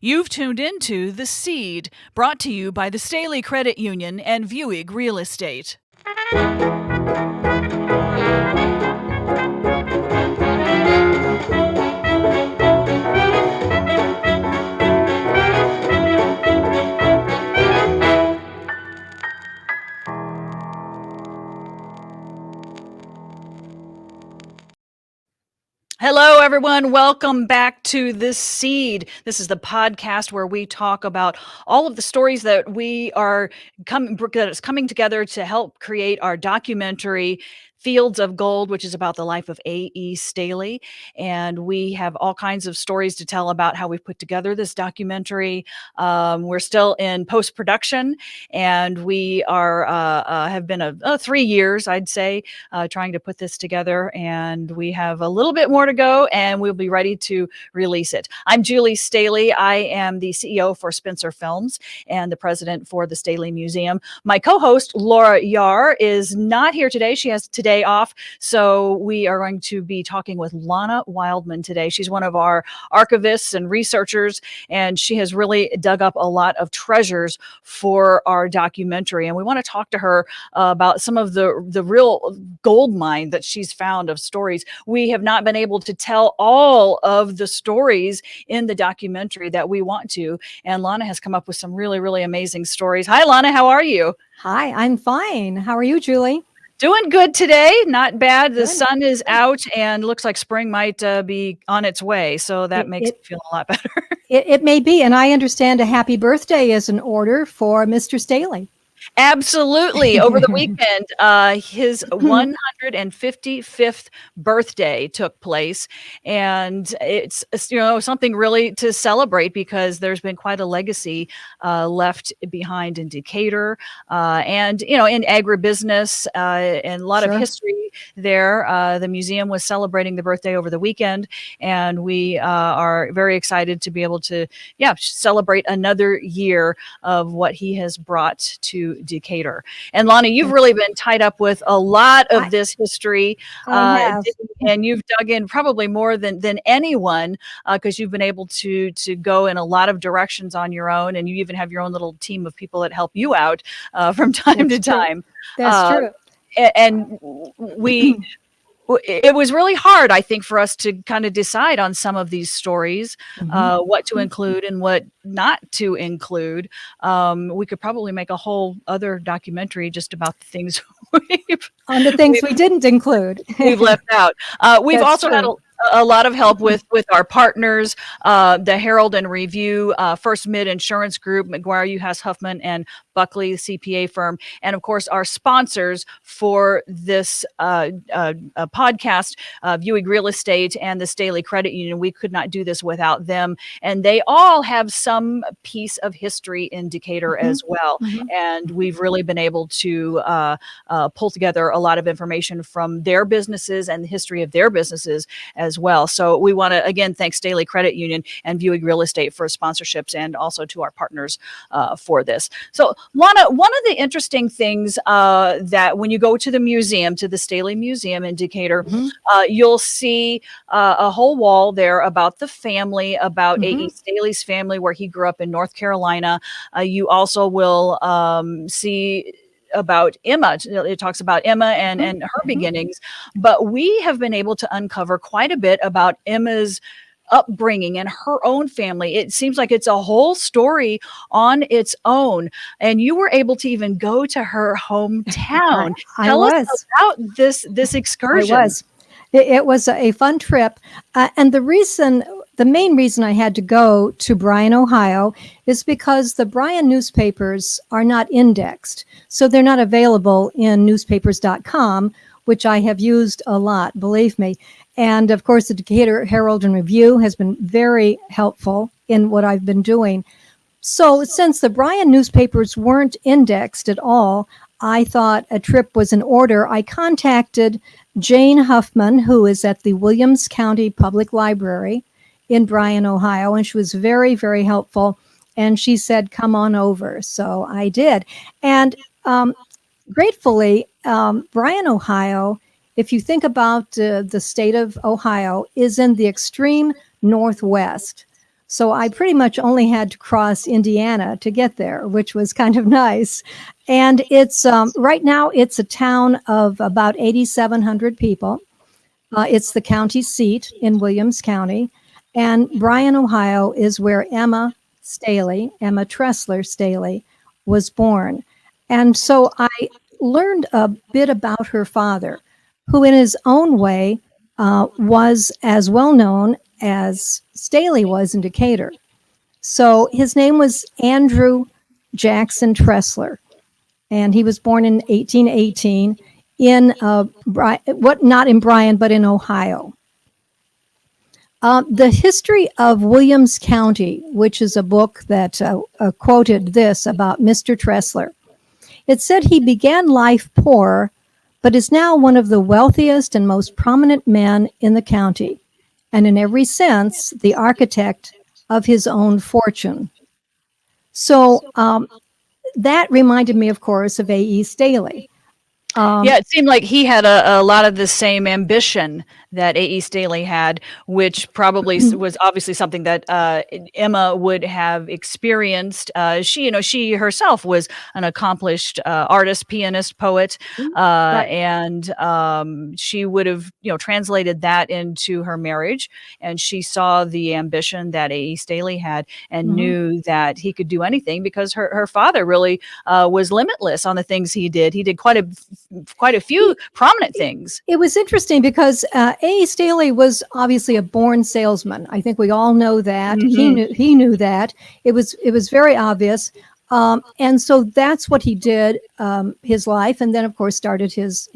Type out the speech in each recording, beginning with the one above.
You've tuned into The Seed, brought to you by the Staley Credit Union and Vieweg Real Estate. Hello, everyone. Welcome back to The Seed. This is the podcast where we talk about all of the stories that that is coming together to help create our documentary Fields of Gold, which is about the life of A.E. Staley. And we have all kinds of stories to tell about how we've put together this documentary. We're still in post-production, and we have been 3 years, I'd say, trying to put this together, and we have a little bit more to go, and we'll be ready to release it. I'm Julie Staley. I am the CEO for Spencer Films and the president for the Staley Museum. My co-host, Laura Yar, is not here today. She has today off, so we are going to be talking with Lana Wildman today. She's one of our archivists and researchers, and she has really dug up a lot of treasures for our documentary, and we want to talk to her about some of the real gold mine that she's found of stories. We have not been able to tell all of the stories in the documentary that we want to, and Lana has come up with some really, really amazing stories. Hi, Lana. How are you? Hi, I'm fine. How are you, Julie? Doing good today. Not bad. The sun is out and looks like spring might be on its way. So that makes me feel a lot better. It may be. And I understand a happy birthday is in order for Mr. Staley. Absolutely. Over the weekend, his 155th birthday took place, and it's something really to celebrate because there's been quite a legacy left behind in Decatur, and in agribusiness, and a lot of history there. The museum was celebrating the birthday over the weekend, and we are very excited to be able to celebrate another year of what he has brought to Decatur. And Lana, you've really been tied up with a lot of this history, and you've dug in probably more than anyone, because you've been able to go in a lot of directions on your own, and you even have your own little team of people that help you out from time to time. That's true. And it was really hard, I think, for us to kind of decide on some of these stories, what to include and what not to include. We could probably make a whole other documentary just about the things we didn't include. We've left out. We've also had a lot of help with our partners, the Herald and Review, First Mid Insurance Group, McGuire, Uhas, Huffman, and Buckley CPA firm, and of course our sponsors for this podcast, Vieweg Real Estate and the Staley Credit Union. We could not do this without them, and they all have some piece of history in Decatur as well. And we've really been able to pull together a lot of information from their businesses and the history of their businesses as well. So we want to again thank Staley Credit Union and Vieweg Real Estate for sponsorships, and also to our partners for this. So Lana, one of the interesting things that when you go to the museum, to the Staley Museum in Decatur, you'll see a whole wall there about the family, about A.E. Staley's family, where he grew up in North Carolina. You also will see about Emma. It talks about Emma and her beginnings, but we have been able to uncover quite a bit about Emma's upbringing and her own family. It seems like it's a whole story on its own, and you were able to even go to her hometown. Tell us about this excursion. It was a fun trip, and the main reason I had to go to Bryan, Ohio, is because the Bryan newspapers are not indexed, so they're not available in newspapers.com, which I have used a lot, believe me. And of course, the Decatur Herald and Review has been very helpful in what I've been doing. So since the Bryan newspapers weren't indexed at all, I thought a trip was in order. I contacted Jane Huffman, who is at the Williams County Public Library in Bryan, Ohio, and she was very, very helpful. And she said, come on over. So I did. And gratefully, Bryan, Ohio, if you think about the state of Ohio, is in the extreme northwest. So I pretty much only had to cross Indiana to get there, which was kind of nice. And it's right now it's a town of about 8,700 people. It's the county seat in Williams County. And Bryan, Ohio is where Emma Tressler Staley, was born. And so I learned a bit about her father, who in his own way was as well known as Staley was in Decatur. So his name was Andrew Jackson Tressler, and he was born in 1818 in not in Bryan, but in Ohio. The History of Williams County, which is a book that quoted this about Mr. Tressler. It said he began life poor, but is now one of the wealthiest and most prominent men in the county, and in every sense, the architect of his own fortune. So that reminded me, of course, of A.E. Staley. Yeah, it seemed like he had a lot of the same ambition that A.E. Staley had, which probably was obviously something that Emma would have experienced. She herself was an accomplished artist, pianist, poet, Right. and she would have, translated that into her marriage. And she saw the ambition that A.E. Staley had and knew that he could do anything because her father really was limitless on the things he did. He did quite a few prominent things. It was interesting because A.E. Staley was obviously a born salesman. I think we all know that. He knew that. It was very obvious. And so that's what he did his life, and then of course started his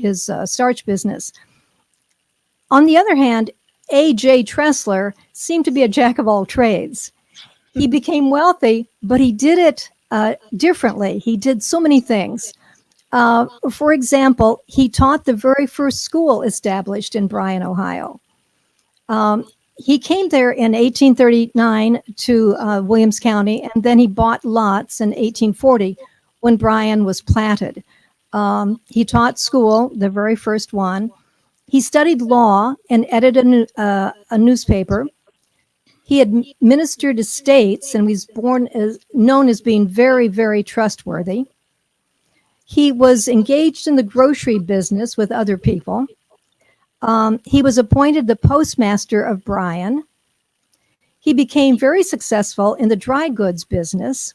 starch business. On the other hand, A.J. Tressler seemed to be a jack of all trades. He became wealthy, but he did it differently. He did so many things. For example, he taught the very first school established in Bryan, Ohio. He came there in 1839 to Williams County, and then he bought lots in 1840 when Bryan was platted. He taught school, the very first one. He studied law and edited a newspaper. He administered estates and was known as being very, very trustworthy. He was engaged in the grocery business with other people. He was appointed the postmaster of Bryan. He became very successful in the dry goods business.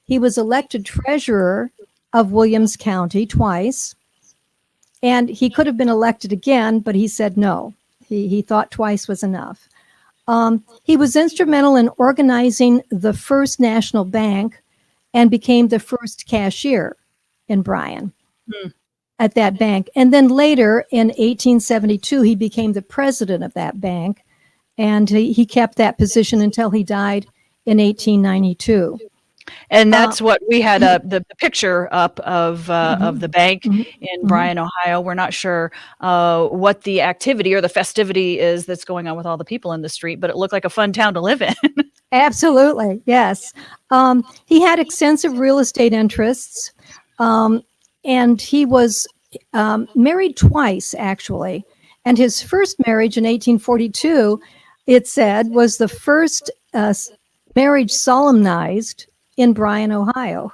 He was elected treasurer of Williams County twice. And he could have been elected again, but he said no. He thought twice was enough. He was instrumental in organizing the first national bank and became the first cashier in Bryan at that bank. And then later in 1872, he became the president of that bank. And he kept that position until he died in 1892. And that's what we had the picture up of the bank in Bryan, Ohio. We're not sure what the activity or the festivity is that's going on with all the people in the street, but it looked like a fun town to live in. Absolutely, yes. He had extensive real estate interests, and he was married twice, actually. And his first marriage in 1842, it said, was the first marriage solemnized in Bryan, Ohio.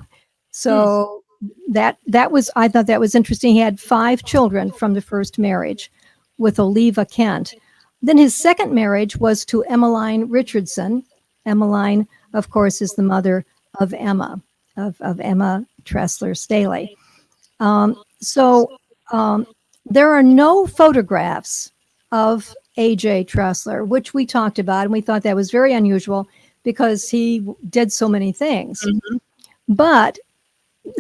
So that was, I thought that was interesting. He had 5 children from the first marriage with Oliva Kent. Then his second marriage was to Emmeline Richardson. Emmeline, of course, is the mother of Emma, of Emma Tressler Staley. There are no photographs of A.J. Tressler, which we talked about, and we thought that was very unusual because he did so many things. But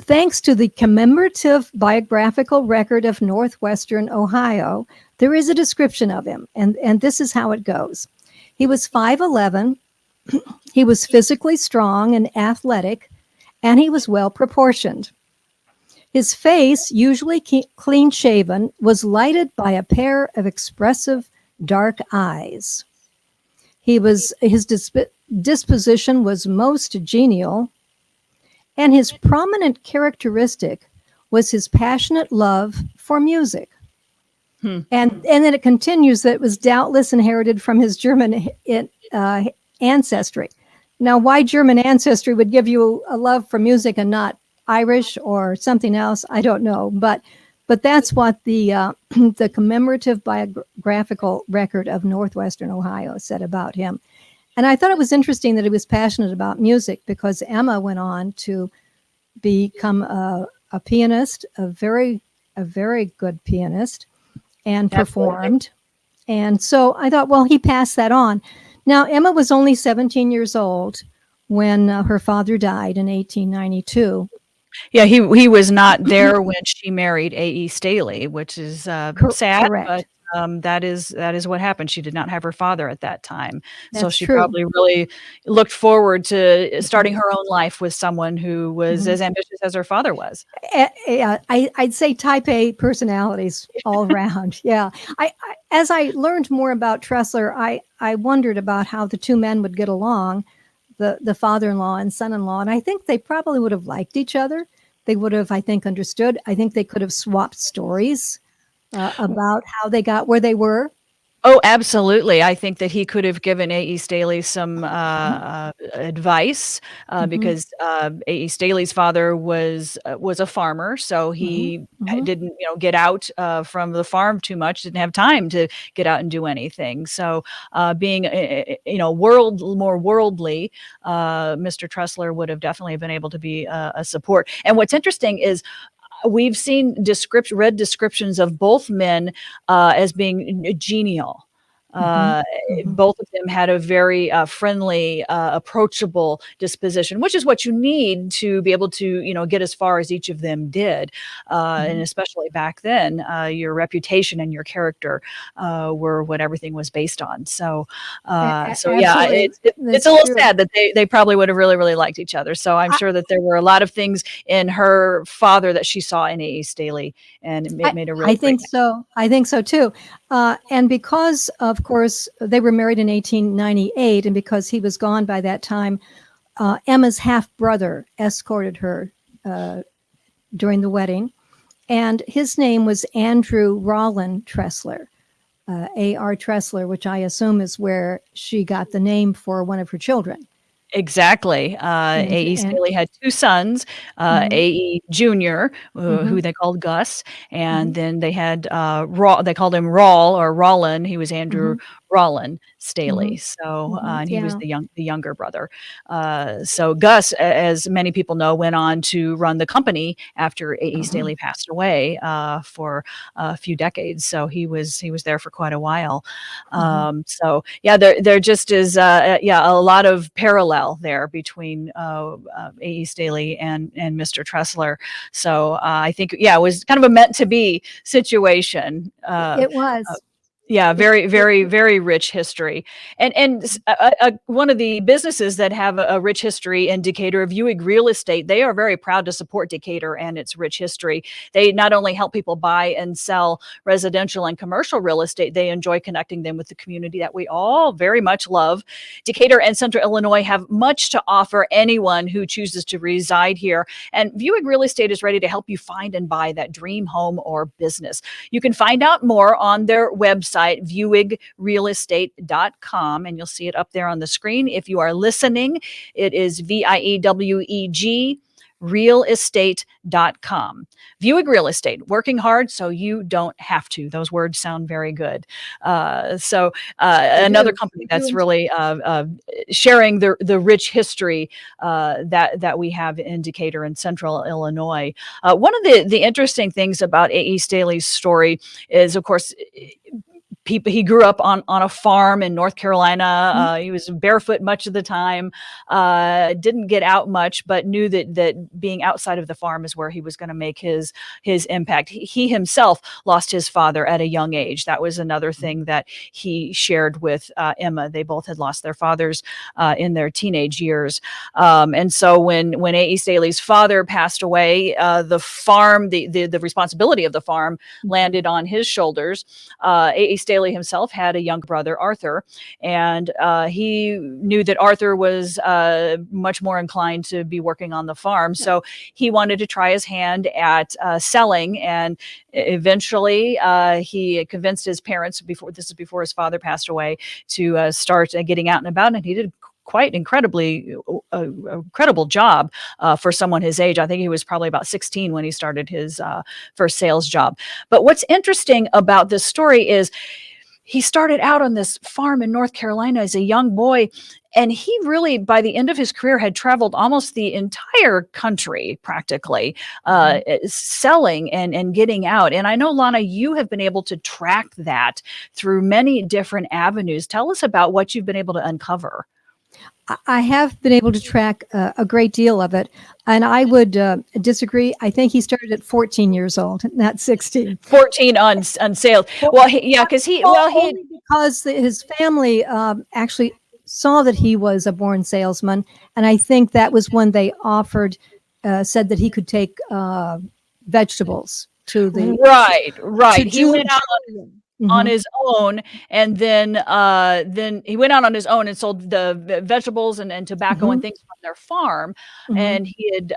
thanks to the commemorative biographical record of Northwestern Ohio, there is a description of him, and this is how it goes. He was 5'11", he was physically strong and athletic, and he was well proportioned. His face, usually clean-shaven, was lighted by a pair of expressive dark eyes. His disposition was most genial, and his prominent characteristic was his passionate love for music. And then it continues that it was doubtless inherited from his German ancestry. Now, why German ancestry would give you a love for music and not Irish or something else, I don't know. But that's what the the commemorative biographical record of Northwestern Ohio said about him. And I thought it was interesting that he was passionate about music, because Emma went on to become a pianist, a very good pianist, and performed. And so I thought, well, he passed that on. Now, Emma was only 17 years old when her father died in 1892. Yeah, he was not there when she married A.E. Staley, which is sad, Correct. but that is what happened. She did not have her father at that time, so That's she true. probably really looked forward to starting her own life with someone who was as ambitious as her father was. I'd say type A personalities all around. Yeah. As I learned more about Tressler, I wondered about how the two men would get along, the father-in-law and son-in-law. And I think they probably would have liked each other. They would have, I think, understood. I think they could have swapped stories about how they got where they were. Oh, absolutely. I think that he could have given A.E. Staley some advice because A.E. Staley's father was a farmer, so he didn't, get out from the farm too much. Didn't have time to get out and do anything. So, being more worldly, Mr. Tressler would have definitely been able to be a support. And what's interesting is, we've seen read descriptions of both men as being genial. Both of them had a very friendly, approachable disposition, which is what you need to be able to, get as far as each of them did. And especially back then, your reputation and your character were what everything was based on. So yeah, it's a little sad that they probably would have really, really liked each other. So I'm sure that there were a lot of things in her father that she saw in A.E. Staley, and it made a really. I think so. I think so too. And because, of course, they were married in 1898, and because he was gone by that time, Emma's half-brother escorted her during the wedding, and his name was Andrew Rollin Tressler, A.R. Tressler, which I assume is where she got the name for one of her children. Exactly. A.E. Staley had two sons, A.E. Jr., who they called Gus, and then they had they called him Rollin. He was Andrew Rollin Staley. So and he was the younger brother. So Gus, as many people know, went on to run the company after A.E. Staley passed away for a few decades. So he was there for quite a while. So yeah, there just is a lot of parallel there between A.E. Staley and Mr. Tressler. So I think it was kind of a meant to be situation. It was. Yeah, very, very, very rich history. And one of the businesses that have a rich history in Decatur, Vieweg Real Estate, they are very proud to support Decatur and its rich history. They not only help people buy and sell residential and commercial real estate, they enjoy connecting them with the community that we all very much love. Decatur and Central Illinois have much to offer anyone who chooses to reside here. And Vieweg Real Estate is ready to help you find and buy that dream home or business. You can find out more on their website, viewegrealestate.com, and you'll see it up there on the screen. If you are listening, it is VIEWEG realestate.com. Vieweg Real Estate, working hard so you don't have to. Those words sound very good. Another company that's really sharing the rich history that we have in Decatur and Central Illinois. One of the interesting things about A.E. Staley's story is, of course, he grew up on a farm in North Carolina. He was barefoot much of the time, didn't get out much, but knew that being outside of the farm is where he was going to make his impact. He himself lost his father at a young age. That was another thing that he shared with Emma. They both had lost their fathers in their teenage years. And so when A.E. Staley's father passed away, the farm, the responsibility of the farm landed on his shoulders. A.E. Staley Staley himself had a young brother, Arthur, and he knew that Arthur was much more inclined to be working on the farm. So he wanted to try his hand at selling, and eventually he convinced his parents, before his father passed away, to start getting out and about, and he did quite incredible job for someone his age. I think he was probably about 16 when he started his first sales job. But what's interesting about this story is he started out on this farm in North Carolina as a young boy, and he really, by the end of his career, had traveled almost the entire country practically, selling and getting out. And I know, Lana, you have been able to track that through many different avenues. Tell us about what you've been able to uncover. I have been able to track a great deal of it, and I would disagree. I think he started at 14 years old, not 16. 14 on sales. Well, because his family actually saw that he was a born salesman, and I think that was when they said that he could take vegetables to the right. He went out on his own, and then he went out on his own and sold the vegetables and tobacco and things from their farm. And he had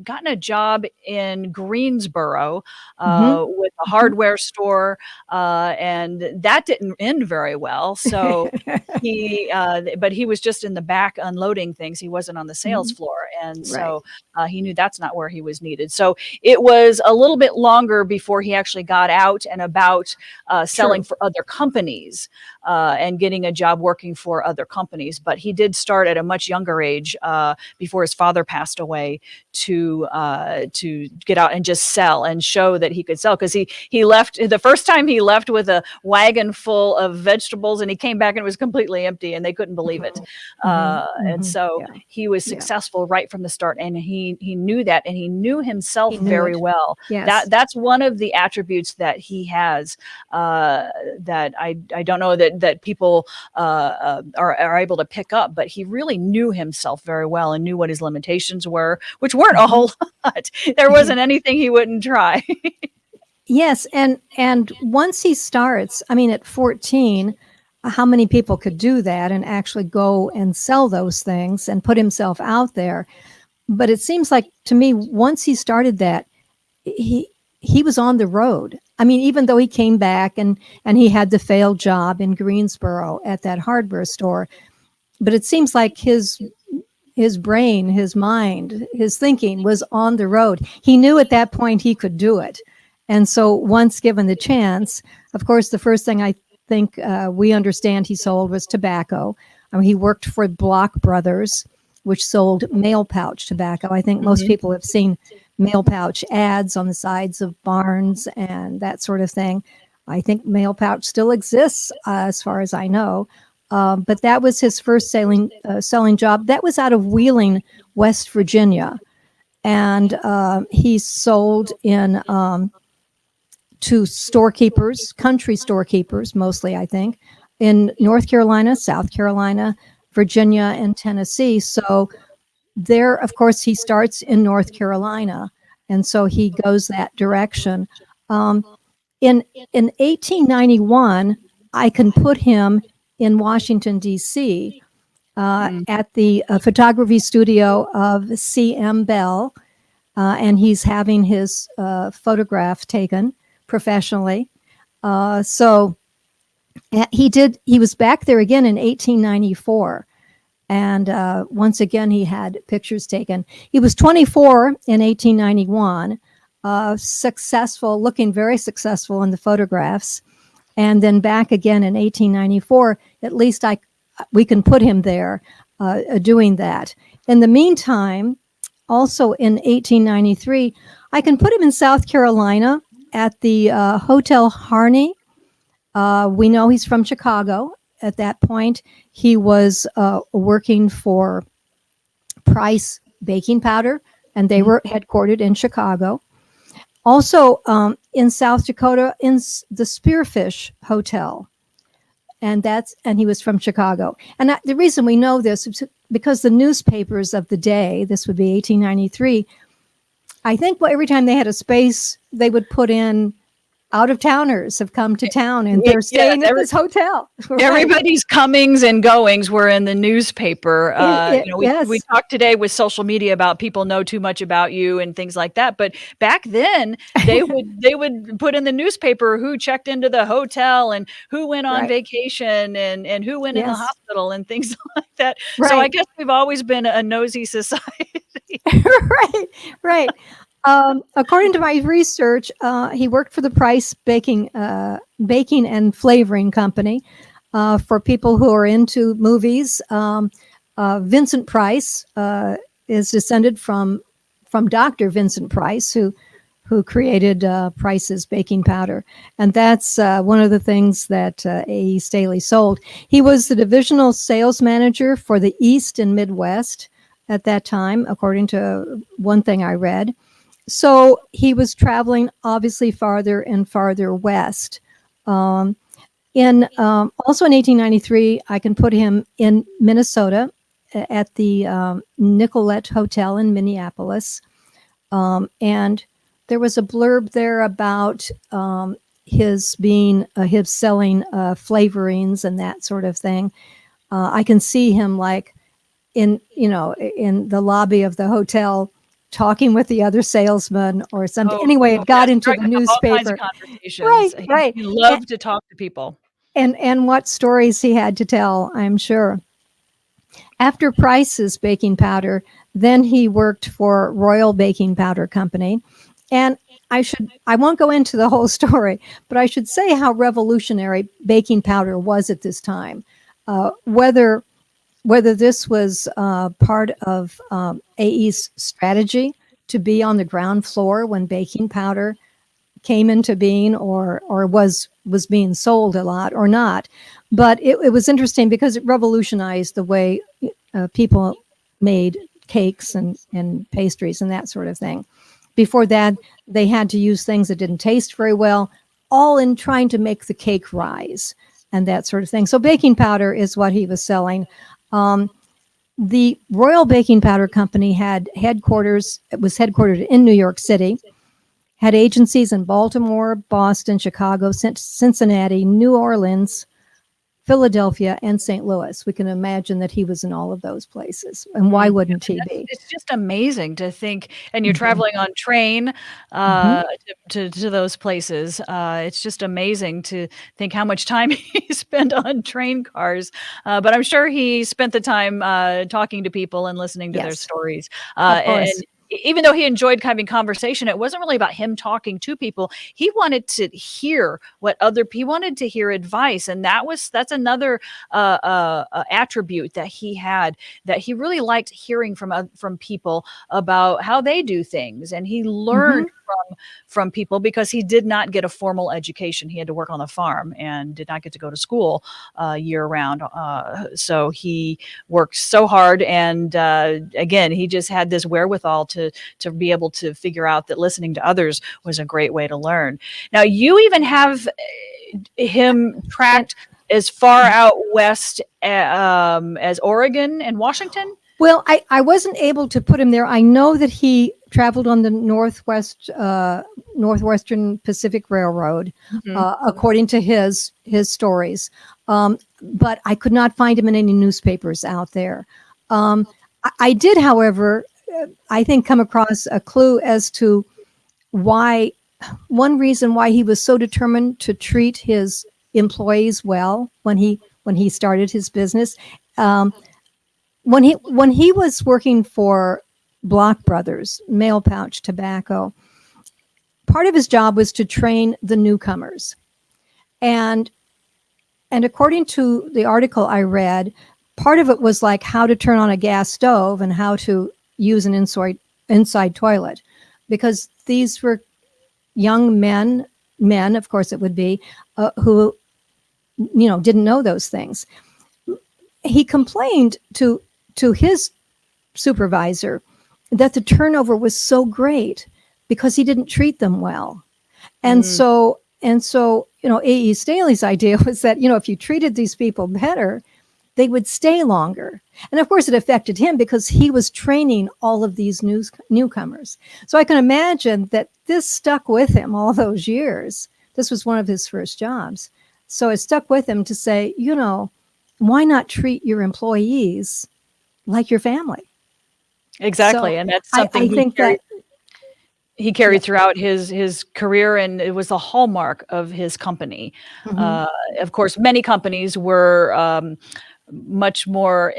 gotten a job in Greensboro with a hardware store, and that didn't end very well. So but he was just in the back unloading things. He wasn't on the sales floor, and so he knew that's not where he was needed. So it was a little bit longer before he actually got out and about selling for other companies and getting a job working for other companies. But he did start at a much younger age before his father passed away to get out and just sell and show that he could sell. Because he left the first time, he left with a wagon full of vegetables, and he came back and it was completely empty, and they couldn't believe it. And so he was successful right from the start, and he knew that, and he knew himself very well. That's one of the attributes that he has that I don't know that people are able to pick up, but he really knew himself very well and knew what his limitations were, which weren't a whole lot. There wasn't anything he wouldn't try. Yes, and once he starts, I mean, at 14, how many people could do that and actually go and sell those things and put himself out there? But it seems like to me, once he started that, he was on the road. I mean, even though he came back and he had the failed job in Greensboro at that hardware store, but it seems like his brain, his mind, his thinking was on the road. He knew at that point he could do it. And so once given the chance, of course, the first thing I think we understand he sold was tobacco. I mean, he worked for Block Brothers, which sold mail pouch tobacco. I think most people have seen mail pouch ads on the sides of barns and that sort of thing. I think mail pouch still exists as far as I know. But that was his first selling job. That was out of Wheeling, West Virginia. And he sold to storekeepers, country storekeepers, mostly, I think, in North Carolina, South Carolina, Virginia, and Tennessee. So there, of course, he starts in North Carolina, and so he goes that direction. In 1891, I can put him in Washington, D.C., at the photography studio of C.M. Bell, and he's having his photograph taken professionally. So he was back there again in 1894. And once again, he had pictures taken. He was 24 in 1891, successful, looking very successful in the photographs. And then back again in 1894, at least we can put him there doing that. In the meantime, also in 1893, I can put him in South Carolina at the Hotel Harney. We know he's from Chicago. At that point, he was working for Price Baking Powder, and they were headquartered in Chicago. Also in South Dakota, in the Spearfish Hotel, and he was from Chicago. And the reason we know this is because the newspapers of the day, this would be 1893, I think every time they had a space, they would put in out of towners have come to town and they're staying at this hotel. Right. Everybody's comings and goings were in the newspaper. We talked today with social media about people know too much about you and things like that. But back then they would put in the newspaper who checked into the hotel and who went on vacation and who went in the hospital and things like that. Right. So I guess we've always been a nosy society. Right. According to my research, he worked for the Price Baking and Flavoring Company for people who are into movies. Vincent Price is descended from Dr. Vincent Price, who created Price's baking powder, and that's one of the things that A.E. Staley sold. He was the divisional sales manager for the East and Midwest at that time, according to one thing I read. So he was traveling obviously farther and farther west. Also in 1893, I can put him in Minnesota at the Nicollet Hotel in Minneapolis. And there was a blurb there about his selling flavorings and that sort of thing. I can see him like in the lobby of the hotel talking with the other salesman or something. Anyway, it got into the newspaper. Right. He loved to talk to people. And what stories he had to tell, I'm sure. After Price's baking powder, then he worked for Royal Baking Powder Company. And I won't go into the whole story, but I should say how revolutionary baking powder was at this time. Whether this was part of A.E.'s strategy to be on the ground floor when baking powder came into being or was being sold a lot or not. But it was interesting because it revolutionized the way people made cakes and pastries and that sort of thing. Before that, they had to use things that didn't taste very well, all in trying to make the cake rise and that sort of thing. So baking powder is what he was selling. The Royal Baking Powder Company was headquartered in New York City, had agencies in Baltimore, Boston, Chicago, Cincinnati, New Orleans, Philadelphia, and St. Louis. We can imagine that he was in all of those places. And why wouldn't he be? It's just amazing to think, and you're traveling on train to those places. It's just amazing to think how much time he spent on train cars. But I'm sure he spent the time talking to people and listening to their stories. And even though he enjoyed having conversation, it wasn't really about him talking to people. He wanted to hear he wanted to hear advice. And that's another attribute that he had, that he really liked hearing from people about how they do things. And he learned from people because he did not get a formal education. He had to work on the farm and did not get to go to school year round. So he worked so hard. And again, he just had this wherewithal to be able to figure out that listening to others was a great way to learn. Now, you even have him tracked as far out west as Oregon and Washington? Well, I wasn't able to put him there. I know that he traveled on the Northwestern Pacific Railroad, according to his stories. But I could not find him in any newspapers out there. I did, however, I think come across a clue as to one reason why he was so determined to treat his employees well when he started his business. When he was working for Block Brothers, Mail Pouch Tobacco, part of his job was to train the newcomers. And according to the article I read, part of it was like how to turn on a gas stove and how to use an inside toilet, because these were young men, of course it would be, who, didn't know those things. He complained to his supervisor that the turnover was so great because he didn't treat them well. And so, A.E. Staley's idea was that, if you treated these people better, they would stay longer. And of course it affected him because he was training all of these newcomers. So I can imagine that this stuck with him all those years This was one of his first jobs. So it stuck with him to say, why not treat your employees like your family? Exactly. So And that's I something think that, he carried yeah. throughout his career, and it was a hallmark of his company. Mhm. Of course, many companies were much more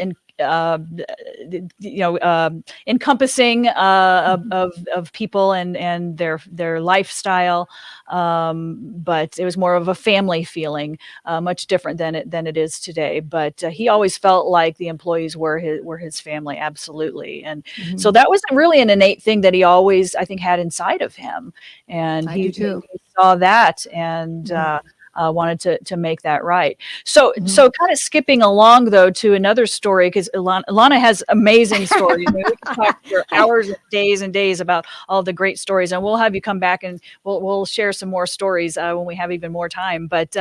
encompassing of people and their lifestyle, but it was more of a family feeling, much different than it is today. But he always felt like the employees were his family, absolutely. And so Mhm. that was really an innate thing that he always, I think, had inside of him, and I do he too. saw that and. Mhm. Wanted to make that right. So Mhm. kind of skipping along though to another story, because Ilana has amazing stories. I mean, we can talk for hours and days about all the great stories, and we'll have you come back and we'll share some more stories when we have even more time. But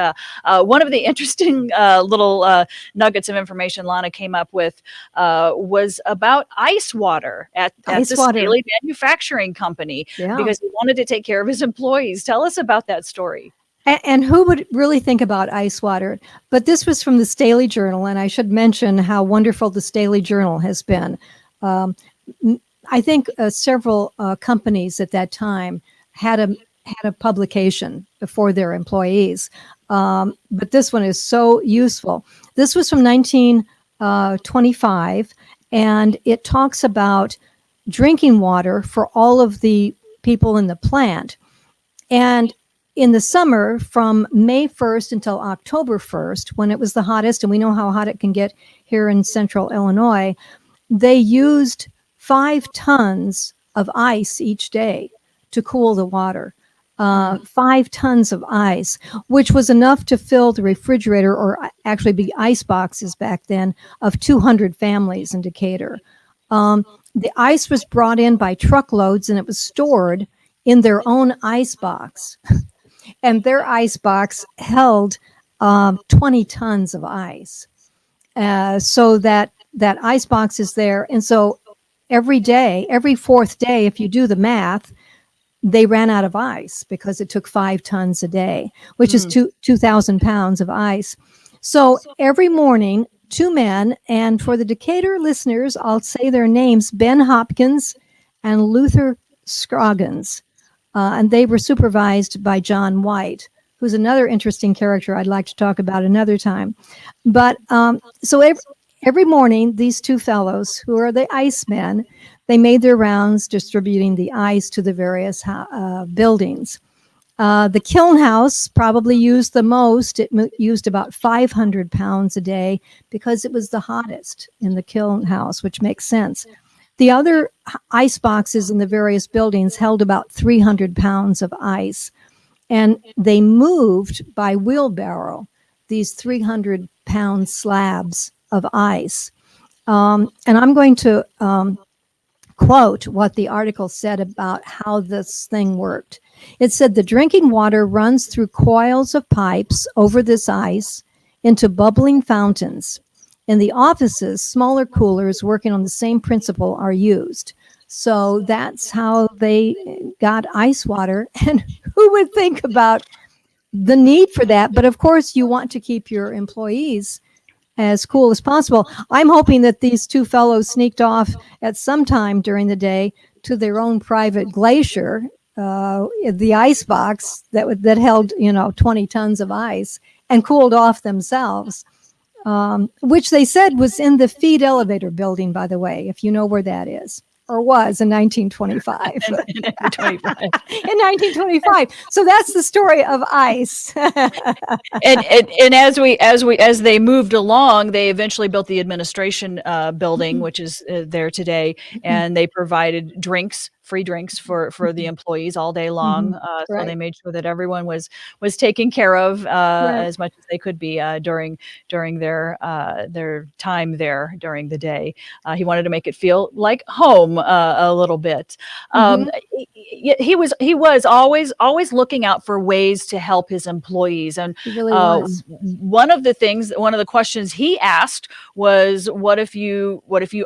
one of the interesting little nuggets of information Lana came up with was about ice water at Ice the water. Staley Manufacturing Company, Yeah. because he wanted to take care of his employees. Tell us about that story. And who would really think about ice water? But this was from the Staley Journal, and I should mention how wonderful the Staley Journal has been. Um, I think several companies at that time had a publication for their employees, but this one is so useful. This was from 1925, and it talks about drinking water for all of the people in the plant. And in the summer, from May 1st until October 1st, when it was the hottest, and we know how hot it can get here in central Illinois, they used 5 tons of ice each day to cool the water. 5 tons of ice, which was enough to fill the refrigerator, or actually the ice boxes back then, of 200 families in Decatur. The ice was brought in by truckloads, and it was stored in their own ice box. And their ice box held 20 tons of ice. So that ice box is there. And so every day, every fourth day, if you do the math, they ran out of ice because it took 5 tons a day, which is 2,000 pounds of ice. So every morning, two men, and for the Decatur listeners, I'll say their names, Ben Hopkins and Luther Scroggins. And they were supervised by John White, who's another interesting character I'd like to talk about another time. But so every morning, these two fellows, who are the icemen, they made their rounds distributing the ice to the various buildings. The kiln house probably used the most. It used about 500 pounds a day because it was the hottest in the kiln house, which makes sense. The other ice boxes in the various buildings held about 300 pounds of ice, and they moved by wheelbarrow these 300-pound slabs of ice. And I'm going to quote what the article said about how this thing worked. It said the drinking water runs through coils of pipes over this ice into bubbling fountains. In the offices, smaller coolers working on the same principle are used. So that's how they got ice water. And who would think about the need for that? But of course, you want to keep your employees as cool as possible. I'm hoping that these two fellows sneaked off at some time during the day to their own private glacier, the ice box that held 20 tons of ice, and cooled off themselves. Which they said was in the feed elevator building, by the way, if you know where that is, or was in 1925. In 1925. In 1925. So that's the story of ice. And as they moved along, they eventually built the administration building, which is there today, and they provided free drinks for the employees all day long. So they Right. made sure that everyone was taken care of Right. as much as they could be during their time there during the day. He wanted to make it feel like home a little bit. Mhm. he was always looking out for ways to help his employees. And He really was. one of the questions he asked was, what if you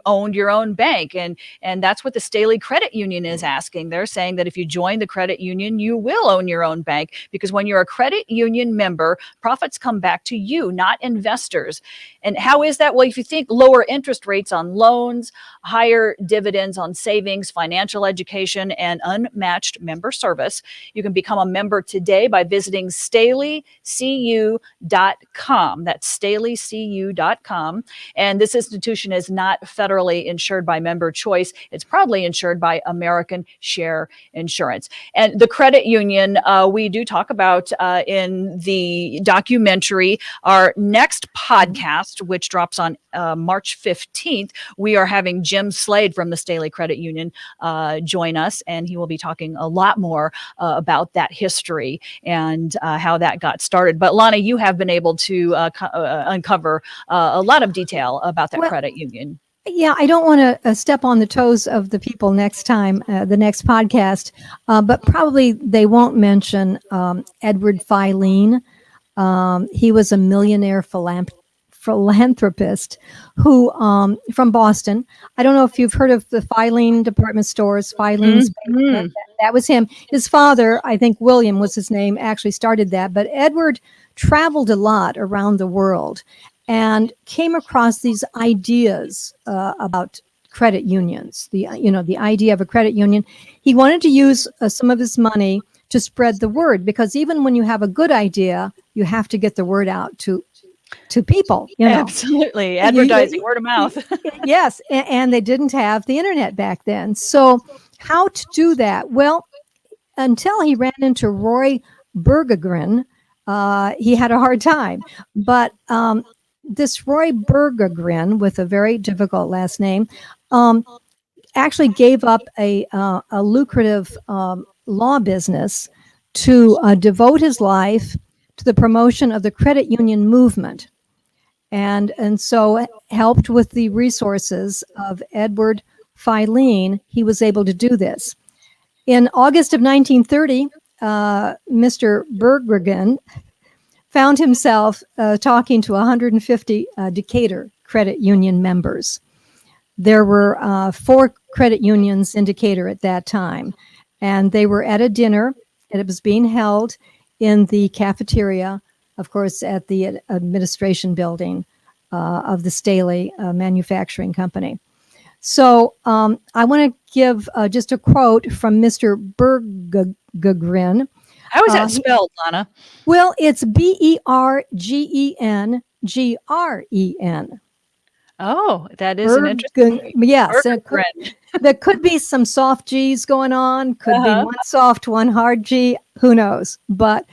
owned your own bank? And that's what the Staley Credit Union is asking. They're saying that if you join the credit union, you will own your own bank, because when you're a credit union member, profits come back to you, not investors. And how is that? Well, if you think lower interest rates on loans, higher dividends on savings, financial education, and unmatched member service, you can become a member today by visiting StaleyCU.com. That's StaleyCU.com. And this institution is not federally insured by Member Choice. It's proudly insured by American Share Insurance. And the credit union, we do talk about in the documentary. Our next podcast, which drops on March 15th, we are having Jim Slade from the Staley Credit Union join us, and he will be talking a lot more about that history and how that got started. But Lana, you have been able to uncover a lot of detail about that credit union. Yeah, I don't want to step on the toes of the people next time, the next podcast, but probably they won't mention Edward Filene. He was a millionaire philanthropist who from Boston. I don't know if you've heard of the Filene department stores, Filene's. Mm-hmm. That was him. His father, I think William was his name, actually started that. But Edward traveled a lot around the world and came across these ideas about credit unions. The idea of a credit union. He wanted to use some of his money to spread the word, because even when you have a good idea, you have to get the word out to people. Absolutely, advertising, word of mouth. Yes, and they didn't have the internet back then. So how to do that? Well, until he ran into Roy Bergegren, he had a hard time. But this Roy Bergegren, with a very difficult last name, actually gave up a lucrative law business to devote his life to the promotion of the credit union movement, and so helped with the resources of Edward Filene. He was able to do this. In August of 1930, Mr. Bergegren found himself talking to 150 Decatur credit union members. There were 4 credit unions in Decatur at that time, and they were at a dinner, and it was being held in the cafeteria, of course, at the administration building of the Staley Manufacturing Company. So I want to give just a quote from Mr. Bergegren. How is that spelled, Lana? Well, it's Bergengren. Oh, that is an interesting. Yes, there could be some soft G's going on. Could be one soft, one hard G. Who knows? But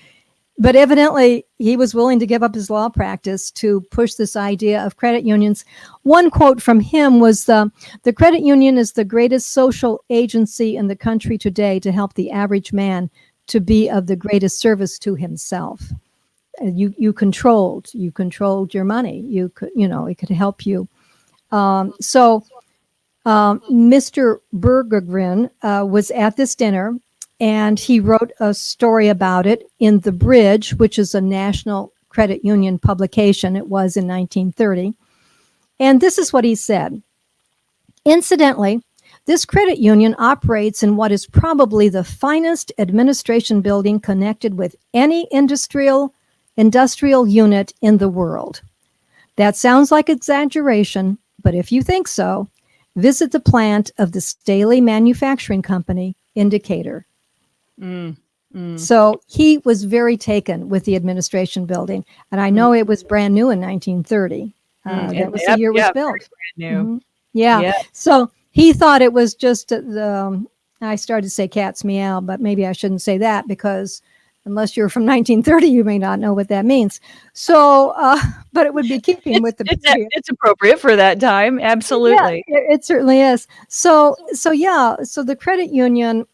evidently, he was willing to give up his law practice to push this idea of credit unions. One quote from him was, "The credit union is the greatest social agency in the country today to help the average man to be of the greatest service to himself." You controlled your money. It could help you. So Mr. Bergegren was at this dinner, and he wrote a story about it in The Bridge, which is a national credit union publication. It was in 1930. And this is what he said. "Incidentally, this credit union operates in what is probably the finest administration building connected with any industrial unit in the world. That sounds like exaggeration, but if you think so, visit the plant of the Staley Manufacturing Company in Decatur." So he was very taken with the administration building. And I know it was brand new in 1930. That was the year it was built. Brand new. Mm-hmm. Yeah. So he thought it was just I started to say cat's meow, but maybe I shouldn't say that, because unless you're from 1930, you may not know what that means. So, but it would be keeping with the period. It's appropriate for that time. Absolutely. Yeah, it certainly is. So the credit union,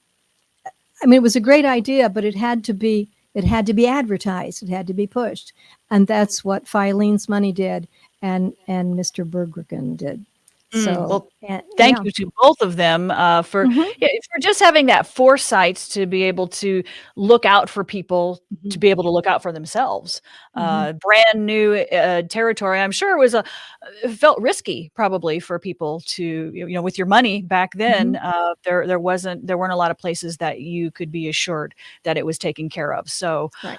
I mean, it was a great idea, but it had to be advertised. It had to be pushed. And that's what Filene's money did, and Mr. Bergegren did. So, Well, thank yeah. you to both of them Mhm, for just having that foresight to be able to look out for people, to mhm, be able to look out for themselves. mhm, Brand new territory. I'm sure it was it felt risky probably for people to with your money back then. mhm. There weren't a lot of places that you could be assured that it was taken care of. So Right,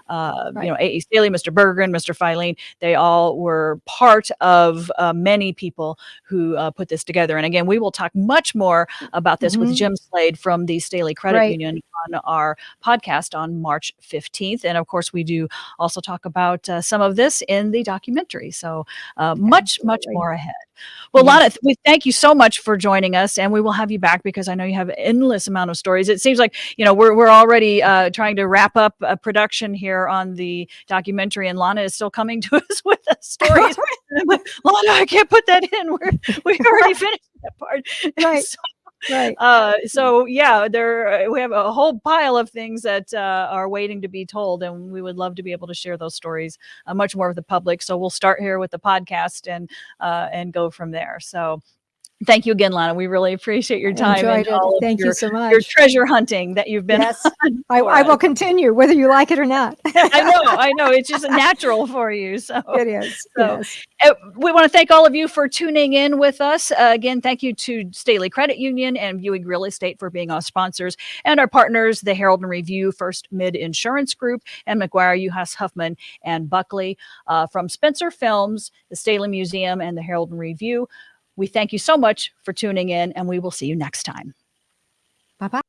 right. A.E. Staley, Mr. Bergen, Mr. Filene, they all were part of many people who put this together. And again, we will talk much more about this with Mhm. Jim Slade from the Staley Credit Right. Union on our podcast on March 15th. And of course, we do also talk about some of this in the documentary. So much Absolutely. more ahead. Well, Lana, Yes. we thank you so much for joining us, and we will have you back because I know you have an endless amount of stories. It seems like we're already trying to wrap up production here on the documentary, and Lana is still coming to us with the stories. I'm like, Lana, I can't put that in. We already finished that part. Right, So, right. so yeah, we have a whole pile of things that are waiting to be told, and we would love to be able to share those stories much more with the public. So we'll start here with the podcast and go from there. So thank you again, Lana. We really appreciate your I time and enjoyed it. all of Thank you so your much. treasure hunting that you've been Yes. on I for I us. will continue whether you like it or not. I know. It's just natural for you. It is. So Yes. we want to thank all of you for tuning in with us. Again, thank you to Staley Credit Union and Vieweg Real Estate for being our sponsors, and our partners, the Herald and Review, First Mid Insurance Group, and McGuire, Uhas, Huffman, and Buckley. From Spencer Films, the Staley Museum, and the Herald and Review, we thank you so much for tuning in, and we will see you next time. Bye-bye.